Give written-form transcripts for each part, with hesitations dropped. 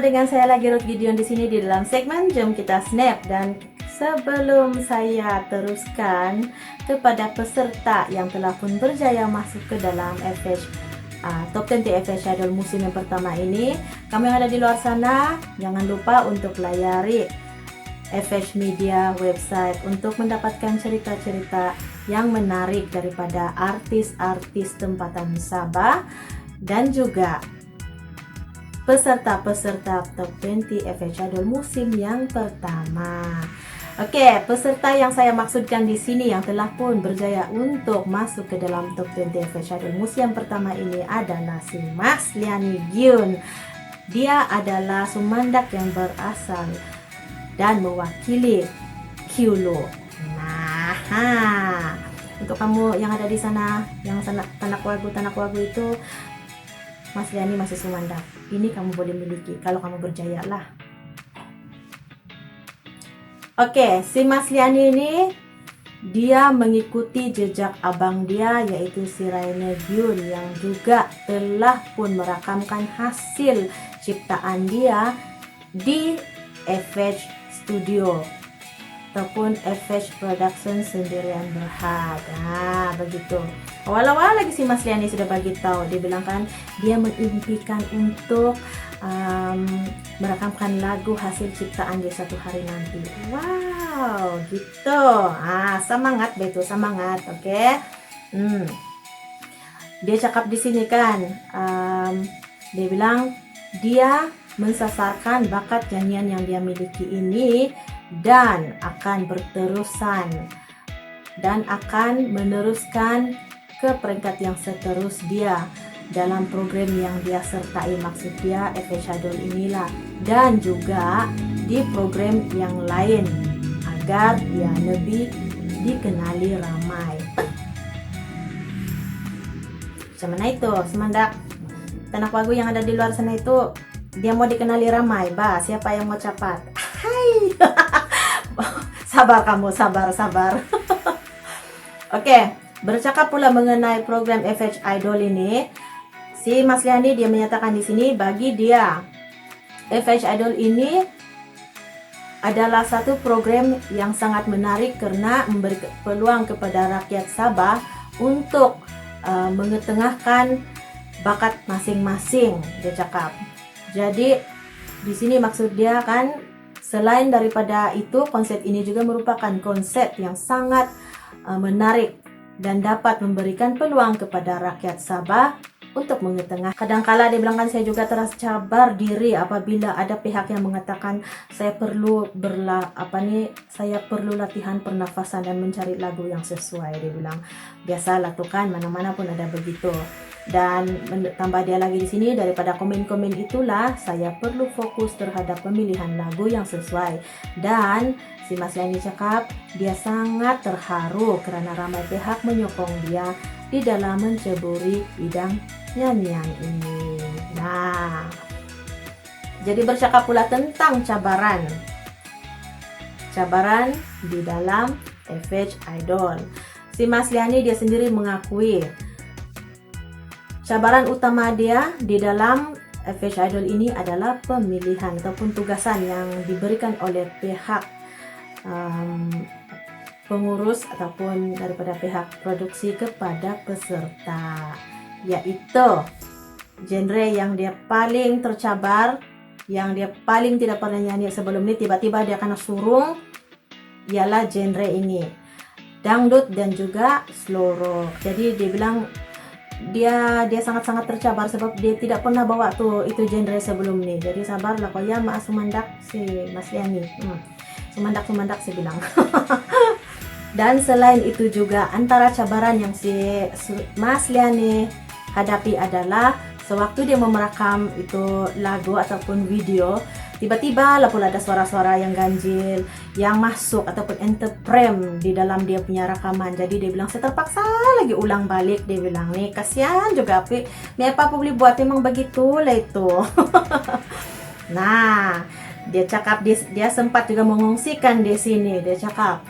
dengan saya lagi Ruth Gideon di sini di dalam segmen Jom Kita Snap. Dan sebelum saya teruskan kepada peserta yang telah pun berjaya masuk ke dalam FH Top 20 FH Idol musim yang pertama ini, kamu yang ada di luar sana, jangan lupa untuk layari FH Media website untuk mendapatkan cerita-cerita yang menarik daripada artis-artis tempatan Sabah dan juga peserta-peserta Top 20 FH Idol musim yang pertama. Oke, peserta yang saya maksudkan di sini yang telah pun berjaya untuk masuk ke dalam Top 20 FH Idol musim yang pertama ini adalah si Mas Liani Gyun. Dia adalah Sumandak yang berasal dan mewakili Kyulo. Nah, untuk kamu yang ada di sana, yang Tanak Wagu itu, Mas Liani masih Sumandak. Ini kamu boleh miliki kalau kamu berjaya lah. Oke, si Mas Liani ini dia mengikuti jejak abang dia yaitu si Raine Gyun yang juga telah pun merakamkan hasil ciptaan dia di FH Studio ataupun FH Production Sendirian Berhad. Nah, begitu. Awal-awal lagi si Mas Liani sudah bagi tahu, dia bilang kan dia mengimpikan untuk merakamkan lagu hasil ciptaan dia satu hari nanti. Wow, gitu. Semangat betul, semangat, oke. Dia cakap di sini kan, dia bilang dia mensasarkan bakat nyanyian yang dia miliki ini dan akan berterusan dan akan meneruskan ke peringkat yang seterus dia dalam program yang dia sertai, maksud dia FH Idol inilah, dan juga di program yang lain agar dia lebih dikenali ramai. Macam mana itu Sumandak, Tanak Wagu yang ada di luar sana itu, dia mau dikenali ramai, siapa yang mau cepat? Hai. Sabar kamu, sabar. Oke, bercakap pula mengenai program FH Idol ini, si Mas Liani dia menyatakan di sini bagi dia FH Idol ini adalah satu program yang sangat menarik karena memberi peluang kepada rakyat Sabah untuk mengetengahkan bakat masing-masing, dia cakap. Jadi di sini maksud dia kan, selain daripada itu, konsep ini juga merupakan konsep yang sangat menarik dan dapat memberikan peluang kepada rakyat Sabah untuk mengetengah. Kadangkala dia bilang kan, saya juga tercabar diri apabila ada pihak yang mengatakan saya perlu saya perlu latihan pernafasan dan mencari lagu yang sesuai. Dia bilang biasalah tuh kan, mana-mana pun ada begitu. Dan tambah dia lagi di sini, daripada komen-komen itulah saya perlu fokus terhadap pemilihan lagu yang sesuai. Dan si Mas Liani cakap dia sangat terharu kerana ramai pihak menyokong dia di dalam menceburi bidang nyanyian ini. Nah, jadi bercakap pula tentang cabaran di dalam FH Idol. Si Mas Liani dia sendiri mengakui cabaran utama dia di dalam FH Idol ini adalah pemilihan ataupun tugasan yang diberikan oleh pihak pengurus ataupun daripada pihak produksi kepada peserta, yaitu genre yang dia paling tercabar, yang dia paling tidak pernah nyanyi sebelum ini, tiba-tiba dia kena suruh, ialah genre ini, dangdut dan juga slow rock. Jadi dia bilang dia sangat-sangat tercabar sebab dia tidak pernah bawa itu genre sebelum ini. Jadi sabarlah kau ya, maaf Sumandak si Mas Liani. Sumandak saya bilang. Dan selain itu juga antara cabaran yang si Mas Liani hadapi adalah sewaktu dia memerakam itu lagu ataupun video, tiba-tiba lah pula ada suara-suara yang ganjil yang masuk ataupun interprem di dalam dia punya rakaman. Jadi dia bilang saya terpaksa lagi ulang balik. Dia bilang nih kasihan juga, tapi apa boleh buat, memang begitu lah itu. Nah, dia cakap dia sempat juga mengungsikan di sini. Dia cakap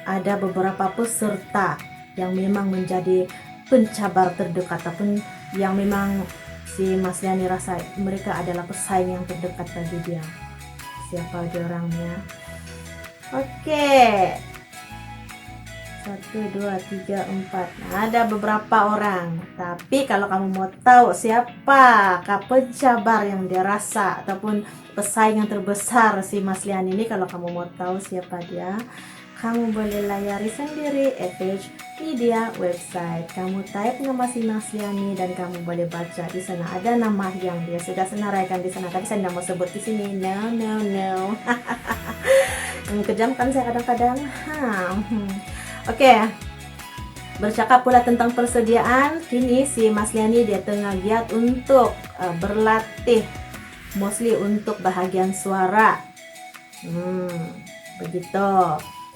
ada beberapa peserta yang memang menjadi pencabar terdekat ataupun yang memang si Mas Liani rasa mereka adalah pesaing yang terdekat bagi dia. Siapa dia orangnya? Oke. 1, 2, 3, 4. Nah, ada beberapa orang. Tapi kalau kamu mau tahu siapa penjabar yang dia rasa ataupun pesaing yang terbesar si Mas Liani ini, kalau kamu mau tahu siapa dia, kamu boleh layari sendiri FH Media website. Kamu type nama si Mas Liani dan kamu boleh baca di sana. Ada nama yang dia sudah senaraikan di sana. Tapi saya tidak mau sebut di sini. No. Kejam kan saya kadang-kadang. Oke. Bercakap pula tentang persediaan, kini si Mas Liani dia tengah giat untuk berlatih, mostly untuk bahagian suara. Begitu.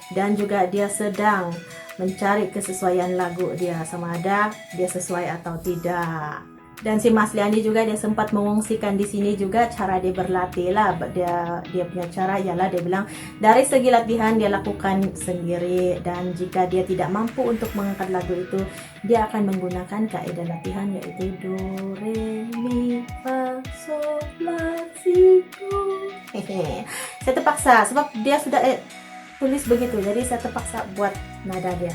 Dan juga dia sedang mencari kesesuaian lagu dia, sama ada dia sesuai atau tidak. Dan si Mas Liani juga dia sempat mengungsikan di sini juga cara dia berlatih lah. Dia punya cara ialah dia bilang dari segi latihan dia lakukan sendiri, dan jika dia tidak mampu untuk mengangkat lagu itu, dia akan menggunakan kaidah latihan yaitu do re mi fa sol la si do. Saya terpaksa sebab dia sudah tulis begitu, jadi saya terpaksa buat nada dia.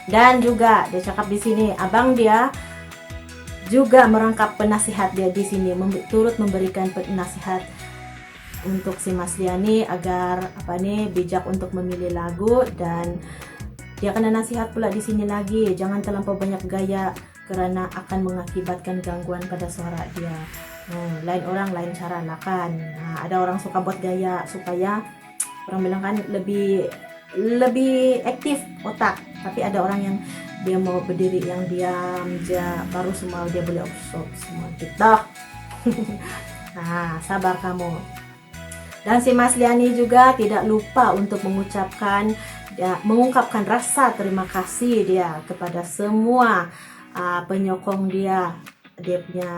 Dan juga dia cakap di sini, abang dia juga merangkap penasihat dia di sini, turut memberikan penasihat untuk si Mas Liani agar bijak untuk memilih lagu, dan dia kena nasihat pula di sini lagi, jangan terlampau banyak gaya karena akan mengakibatkan gangguan pada suara dia. Lain orang lain cara lah kan. Ada orang suka buat gaya supaya orang bilang kan lebih aktif otak, tapi ada orang yang dia mau berdiri yang diam aja, baru semua dia boleh absorb semua gitu. Nah, sabar kamu. Dan si Mas Liani juga tidak lupa untuk mengungkapkan rasa terima kasih dia kepada semua penyokong dia punya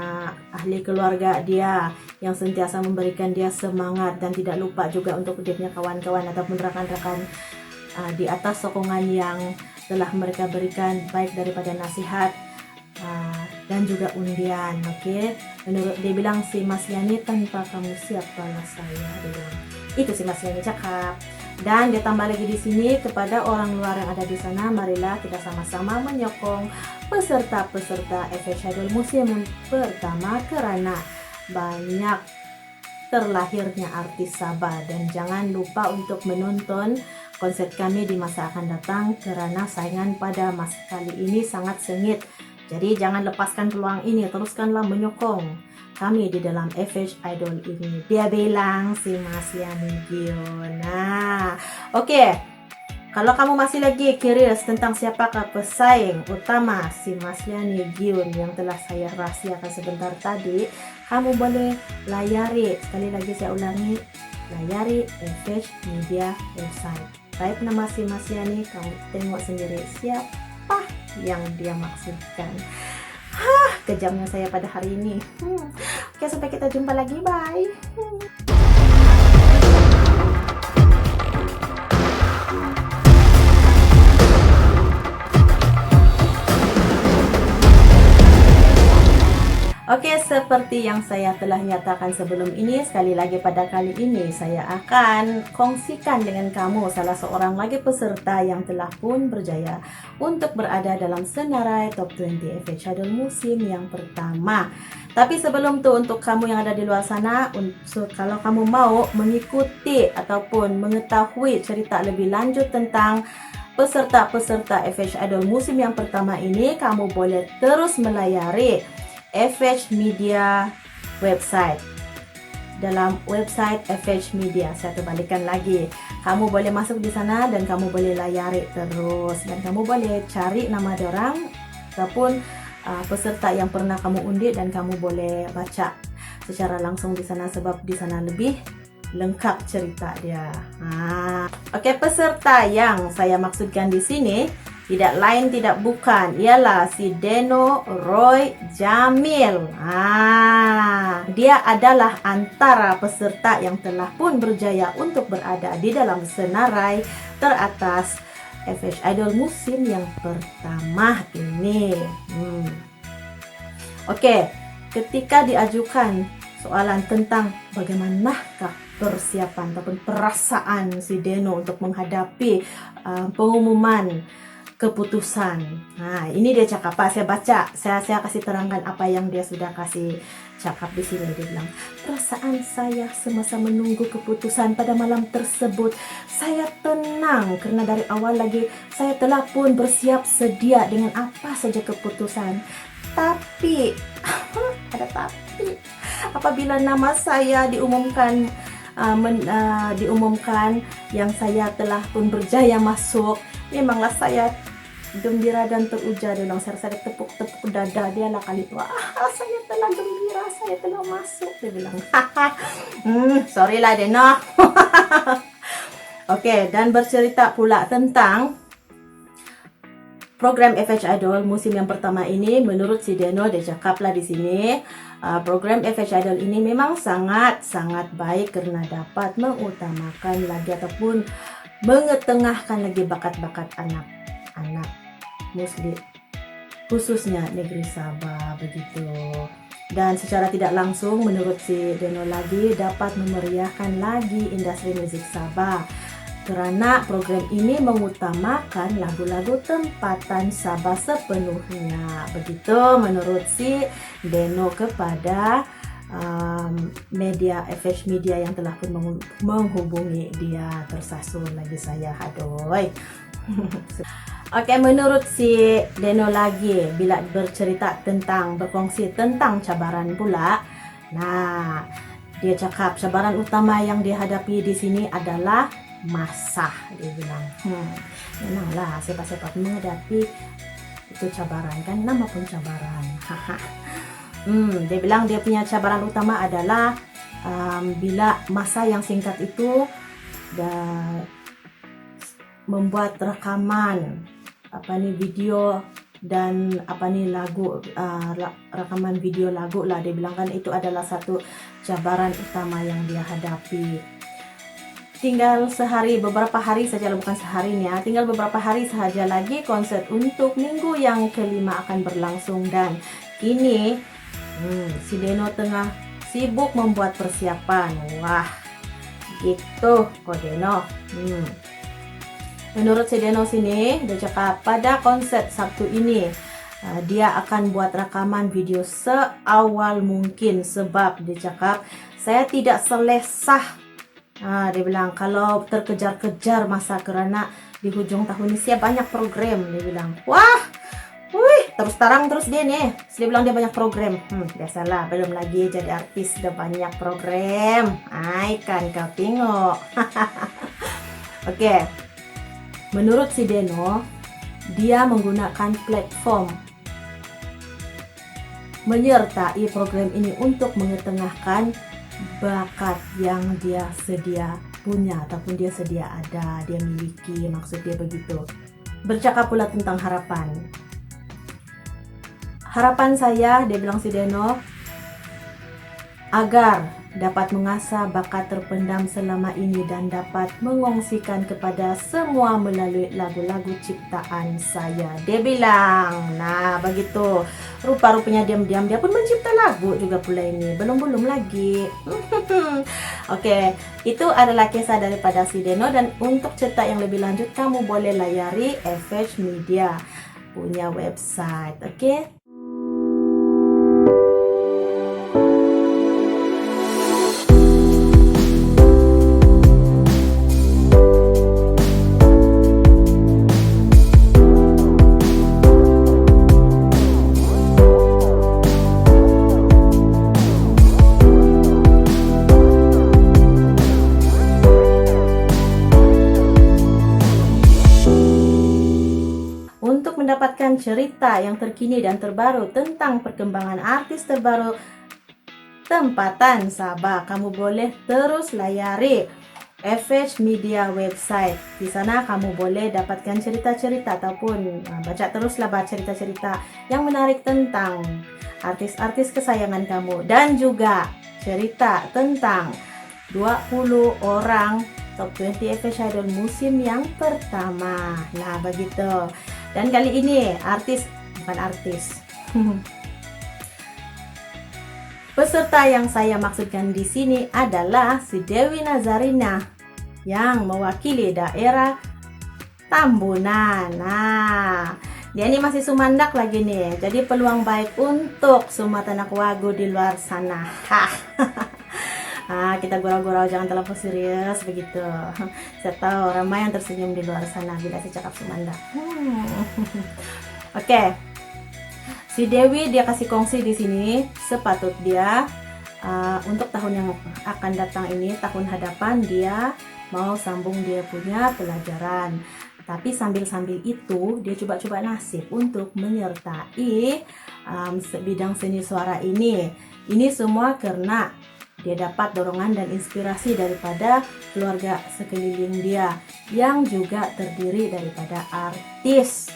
ahli keluarga dia yang sentiasa memberikan dia semangat, dan tidak lupa juga untuk dia punya kawan-kawan ataupun rekan-rekan di atas sokongan yang telah mereka berikan, baik daripada nasihat dan juga undian. Menurut dia bilang si Mas Liani, tanpa kamu siapalah saya, dia bilang. Itu si Mas Liani cakap. Dan dia tambah lagi di sini, kepada orang luar yang ada di sana, marilah kita sama-sama menyokong peserta-peserta FH Idol Musim yang pertama, karena banyak terlahirnya artis Sabah, dan jangan lupa untuk menonton konser kami di masa akan datang karena saingan pada masa kali ini sangat sengit. Jadi jangan lepaskan peluang ini, teruskanlah menyokong kami di dalam FH Idol ini. Dia bilang si Mas Liani Gion. Kalau kamu masih lagi curious tentang siapakah pesaing utama si Mas Liani Gion yang telah saya rahasiakan sebentar tadi, kamu boleh layari, sekali lagi saya ulangi, layari FH Media website. Type nama si Mas Liani, kamu tengok sendiri siapa yang dia maksudkan. Kejamnya saya pada hari ini. Oke, sampai kita jumpa lagi, bye. Oke, seperti yang saya telah nyatakan sebelum ini, sekali lagi pada kali ini saya akan kongsikan dengan kamu salah seorang lagi peserta yang telah pun berjaya untuk berada dalam senarai Top 20 FH Idol musim yang pertama. Tapi sebelum itu, untuk kamu yang ada di luar sana, kalau kamu mau mengikuti ataupun mengetahui cerita lebih lanjut tentang peserta-peserta FH Idol musim yang pertama ini, kamu boleh terus melayari FH Media website. Dalam website FH Media, saya kembalikan lagi, kamu boleh masuk di sana dan kamu boleh layari terus, dan kamu boleh cari nama orang ataupun peserta yang pernah kamu undi, dan kamu boleh baca secara langsung di sana, sebab di sana lebih lengkap cerita dia. Oke, peserta yang saya maksudkan di sini tidak lain tidak bukan ialah si Deno Roy Jamil. Dia adalah antara peserta yang telah pun berjaya untuk berada di dalam senarai teratas FH Idol musim yang pertama ini. Oke, ketika diajukan soalan tentang bagaimanakah persiapan ataupun perasaan si Deno untuk menghadapi pengumuman keputusan. Nah, ini dia cakap apa? Saya baca, saya kasih terangkan apa yang dia sudah kasih cakap di sini. Dia bilang, perasaan saya semasa menunggu keputusan pada malam tersebut, saya tenang karena dari awal lagi saya telah pun bersiap sedia dengan apa saja keputusan. Tapi, ada tapi, apabila nama saya diumumkan yang saya telah pun berjaya masuk, memanglah saya gembira dan teruja. Dia bilang, saya tepuk-tepuk dada dia lah kali itu. Saya telah gembira, saya telah masuk. Dia bilang, sorry lah Deno. Oke, dan bercerita pula tentang program FH Idol musim yang pertama ini. Menurut si Deno, dia cakaplah di sini, program FH Idol ini memang sangat baik karena dapat mengutamakan lagi ataupun mengetengahkan lagi bakat-bakat anak-anak Muslim, khususnya negeri Sabah begitu. Dan secara tidak langsung menurut si Deno lagi dapat memeriahkan lagi industri musik Sabah karena program ini mengutamakan lagu-lagu tempatan Sabah sepenuhnya. Begitu menurut si Deno kepada media FH Media yang telah pun menghubungi dia. Tersasul lagi saya, adoy. Oke, menurut si Deno lagi bila berkongsi tentang cabaran pula. Nah, dia cakap cabaran utama yang dihadapi di sini adalah masa. Dia bilang, memanglah siapa-siapa menghadapi itu cabaran, kan nama pun cabaran. Dia bilang dia punya cabaran utama adalah bila masa yang singkat itu membuat rekaman video dan lagu, rekaman video lagu lah. Dia bilang kan itu adalah satu cabaran utama yang dia hadapi. Tinggal beberapa hari saja, bukan seharinya, tinggal beberapa hari saja lagi konser untuk minggu yang kelima akan berlangsung. Dan kini si Deno tengah sibuk membuat persiapan. Wah, gitu kok Deno. Menurut si Deno sini, dia cakap pada konser Sabtu ini dia akan buat rekaman video seawal mungkin sebab dia cakap saya tidak selesah. Dia bilang kalau terkejar-kejar masa kerana di hujung tahun ini saya banyak program. Dia bilang, terus terang terus dia nih. Dia bilang dia banyak program. Biasalah, belum lagi jadi artis udah banyak program. Kan kau tengok. Oke. Menurut si Deno, dia menggunakan platform menyertai program ini untuk mengetengahkan bakat yang dia sedia punya ataupun dia sedia ada, dia miliki, maksud dia begitu. Bercakap pula tentang harapan. Harapan saya, dia bilang si Deno, agar dapat mengasah bakat terpendam selama ini dan dapat mengongsikan kepada semua melalui lagu-lagu ciptaan saya. Dia bilang, nah begitu. Rupa-rupanya diam-diam dia pun mencipta lagu juga pula ini. Belum lagi. Oke, itu adalah kisah daripada si Deno. Dan untuk cerita yang lebih lanjut, kamu boleh layari FH Media punya website. Oke. Mendapatkan cerita yang terkini dan terbaru tentang perkembangan artis terbaru tempatan Sabah, kamu boleh terus layari FH Media website. Di sana kamu boleh dapatkan cerita-cerita ataupun baca cerita-cerita yang menarik tentang artis-artis kesayangan kamu dan juga cerita tentang 20 orang Top 20 FH Idol musim yang pertama. Nah, begitu. Dan kali ini Peserta yang saya maksudkan di sini adalah si Dewi Nazarina yang mewakili daerah Tambunan. Nah, dia ini masih Sumandak lagi nih. Jadi peluang baik untuk semua Tanakwagu di luar sana. Kita gurau-gurau, jangan terlalu serius begitu. Saya tahu ramai yang tersenyum di luar sana bila saya cakap Sumandak. Oke. Si Dewi dia kasih kongsi di sini sepatut dia untuk tahun yang akan datang ini, tahun hadapan dia mau sambung dia punya pelajaran. Tapi sambil-sambil itu dia coba-coba nasib untuk menyertai bidang seni suara ini. Ini semua karena dia dapat dorongan dan inspirasi daripada keluarga sekeliling dia yang juga terdiri daripada artis.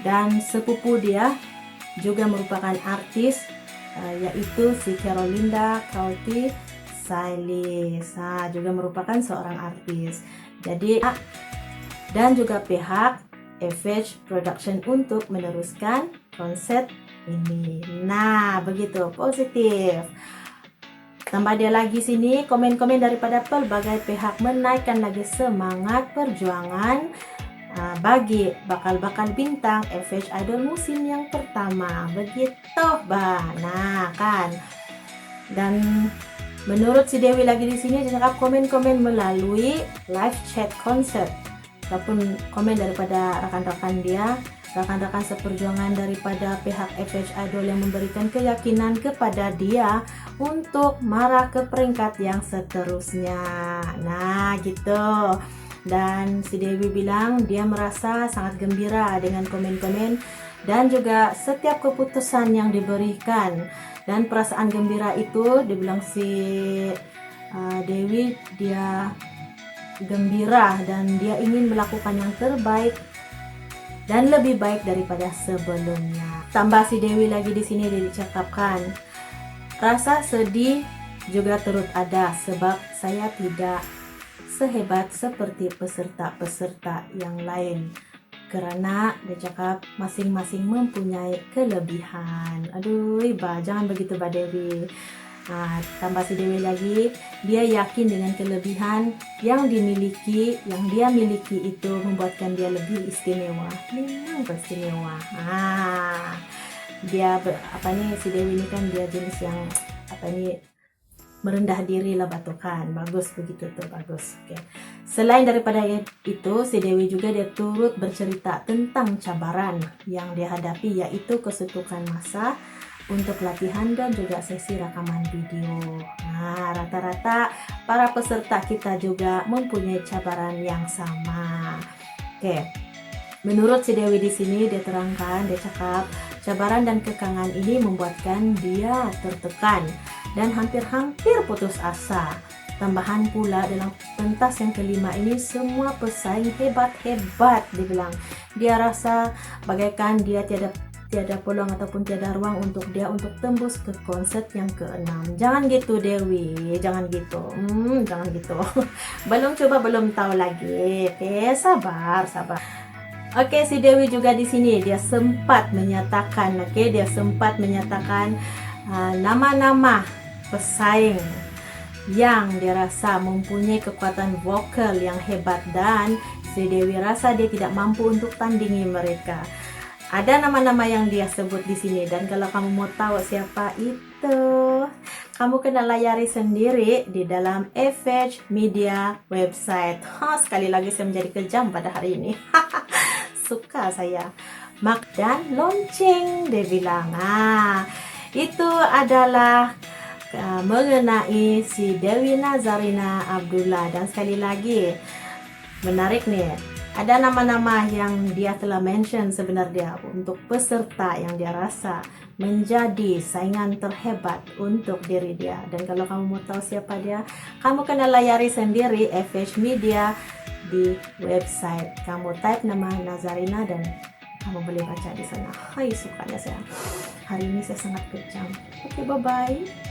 Dan sepupu dia juga merupakan artis, yaitu si Carolinda Kauti Sailis, juga merupakan seorang artis. Jadi dan juga pihak FH Production untuk meneruskan konsep ini. Nah, begitu positif. Tambah dia lagi sini komen-komen daripada pelbagai pihak menaikkan lagi semangat perjuangan bagi bakal-bakal bintang FH Idol musim yang pertama. Begitu, nah kan. Dan menurut si Dewi lagi di sini cakap komen-komen melalui live chat concert ataupun komen daripada rekan-rekan dia, rekan-rekan seperjuangan daripada pihak FH Idol yang memberikan keyakinan kepada dia untuk marah ke peringkat yang seterusnya. Nah, gitu. Dan si Dewi bilang dia merasa sangat gembira dengan komen-komen dan juga setiap keputusan yang diberikan. Dan perasaan gembira itu dibilang si Dewi, dia gembira dan dia ingin melakukan yang terbaik dan lebih baik daripada sebelumnya. Tambah si Dewi lagi di sini dicakapkan, rasa sedih juga turut ada sebab saya tidak sehebat seperti peserta-peserta yang lain, karena dia cakap masing-masing mempunyai kelebihan. Aduh, jangan begitu Dewi. Tambah si Dewi lagi, dia yakin dengan kelebihan yang dia miliki itu membuatkan dia lebih istimewa. Memang istimewa. Si Dewi ini kan dia jenis yang merendah diri lah batukan. Bagus begitu tuh, bagus. Oke. Selain daripada itu, si Dewi juga dia turut bercerita tentang cabaran yang dia hadapi, yaitu kesuntukan masa untuk latihan dan juga sesi rekaman video. Rata-rata para peserta kita juga mempunyai cabaran yang sama. Oke. Menurut si Dewi di sini dia terangkan, dia cakap cabaran dan kekangan ini membuatkan dia tertekan dan hampir-hampir putus asa. Tambahan pula dalam pentas yang kelima ini semua pesaing hebat-hebat, dibilang. Dia rasa bagaikan dia tiada peluang ataupun tiada ruang untuk dia untuk tembus ke konsert yang ke-6. Jangan gitu Dewi, jangan gitu. Jangan gitu. Belum coba, belum tahu lagi. Oke, sabar. Oke, si Dewi juga di sini dia sempat menyatakan, nama-nama pesaing yang dia rasa mempunyai kekuatan vokal yang hebat dan si Dewi rasa dia tidak mampu untuk tandingi mereka. Ada nama-nama yang dia sebut di sini, dan kalau kamu mau tahu siapa itu, kamu kena layari sendiri di dalam FH Media website. Sekali lagi saya menjadi kejam pada hari ini. Suka saya. Dan lonceng dia bilang. Itu adalah mengenai si Dewi Nazarina Abdullah. Dan sekali lagi menarik nih, ada nama-nama yang dia telah mention sebenarnya untuk peserta yang dia rasa menjadi saingan terhebat untuk diri dia. Dan kalau kamu mau tahu siapa dia, kamu kena layari sendiri FH Media di website. Kamu type nama Nazarina dan kamu boleh baca di sana. Hai, sukanya saya. Hari ini saya sangat kejam. Oke, bye-bye.